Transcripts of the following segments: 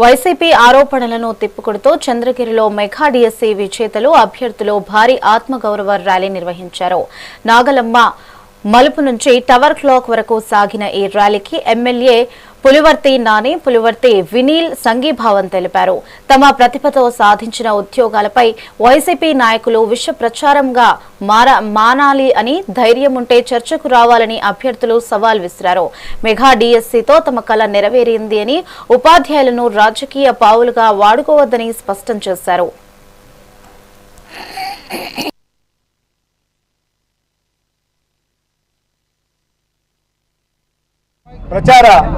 YCP ఆరోపణలను తిప్పుకొడుతూ చంద్రగిరిలో mega DSC విజేతలు అభ్యర్థులు భారీ ఆత్మగౌరవ ర్యాలీ నిర్వహించారు. నాగలమ్మ మలుపు నుంచి టవర్ క్లాక్ వరకు సాగిన ఈ ర్యాలీకి ఎమ్మెల్యే పులివర్తి నాని, పులివర్తి వినీల్ సంఘీభావం తెలిపారు. తమ ప్రతిభతో సాధించిన ఉద్యోగాలపై వైసీపీ నాయకులు విష ప్రచారంగా మానాలి అని, ధైర్యం ఉంటే చర్చకు రావాలని అభ్యర్థులు సవాల్ విసిరారు. మెగా డిఎస్సీతో తమ కల నెరవేరింది అని, ఉపాధ్యాయులను రాజకీయ పావులుగా వాడుకోవద్దని స్పష్టం చేశారు.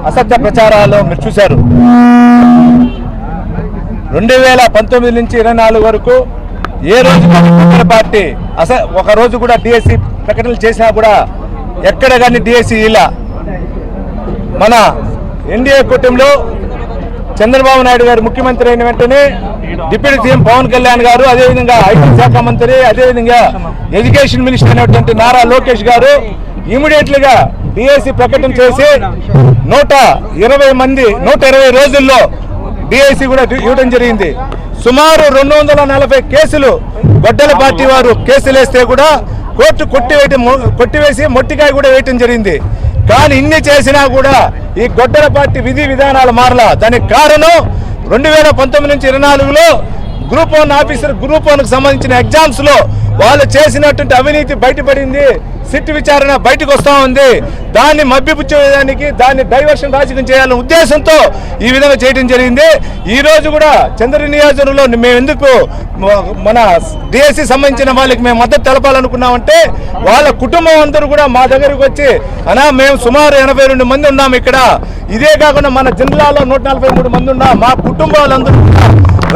అసత్య ప్రచారాలు మీరు చూశారు. 2019 నుంచి 24 వరకు ఏ రోజు పార్టీ ఒక రోజు కూడా డిఎస్సి ప్రకటనలు చేసినా కూడా ఎక్కడ కానీ డిఎస్సి ఇలా మన ఎన్డీఏ కూటమిలో చంద్రబాబు నాయుడు గారు ముఖ్యమంత్రి అయిన వెంటనే డిప్యూటీ సీఎం పవన్ కళ్యాణ్ గారు, అదేవిధంగా ఐటీ శాఖ మంత్రి, అదేవిధంగా ఎడ్యుకేషన్ మినిస్టర్ అయినటువంటి నారా లోకేష్ గారు ఇమీడియట్లీగా డిఎస్సి ప్రకటన చేసి 120 రోజుల్లో డిఎస్సి కూడా ఇవ్వడం జరిగింది. సుమారు 240 కేసులు గొడ్డల పార్టీ వారు కేసులు వేస్తే కూడా కోర్టు కొట్టివేసి మొట్టికాయ కూడా వేయటం జరిగింది. కానీ ఇన్ని చేసినా కూడా ఈ గొడ్డల పార్టీ విధి విధానాలు మారలా. దానికి కారణం 2019 నుంచి 24లో గ్రూప్ 1 ఆఫీసర్, గ్రూప్ 1కు సంబంధించిన ఎగ్జామ్స్ లో వాళ్ళు చేసినటువంటి అవినీతి బయటపడింది. సిట్ విచారణ బయటకు వస్తూ ఉంది. దాన్ని మభ్యపుచ్చేదానికి, దాన్ని డైవర్షన్ రాజకీయం చేయాలనే ఉద్దేశంతో ఈ విధంగా చేయడం జరిగింది. ఈ రోజు కూడా చంద్రగిరి నియోజకవర్గంలో మేము ఎందుకు మన డిఎస్సి సంబంధించిన వాళ్ళకి మేము మద్దతు తెలపాలనుకున్నామంటే, వాళ్ళ కుటుంబం అందరూ కూడా మా దగ్గరకు వచ్చి అనా మేము సుమారు 82 మంది ఉన్నాం ఇక్కడ. ఇదే కాకుండా మన జిల్లాలో 143 మంది ఉన్నాం. మా కుటుంబాలందరూ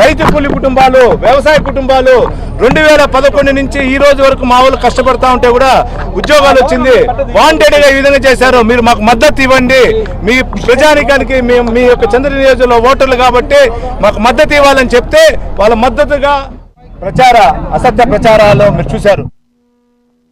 రైతు కూలి కుటుంబాలు, వ్యవసాయ కుటుంబాలు. 2011 నుంచి ఈ రోజు వరకు మా వాళ్ళు కష్టపడతా ఉంటే కూడా ఉద్యోగాలు వచ్చింది. వాంటెడ్ గా ఈ విధంగా చేశారు. మీరు మాకు మద్దతు ఇవ్వండి. మీ ప్రజానికానికి మేము మీ యొక్క చంద్రగిరి నియోజకవర్గంలో ఓటర్లు కాబట్టి మాకు మద్దతు ఇవ్వాలని చెప్తే వాళ్ళ మద్దతుగా అసత్య ప్రచారాలు మీరు చూశారు.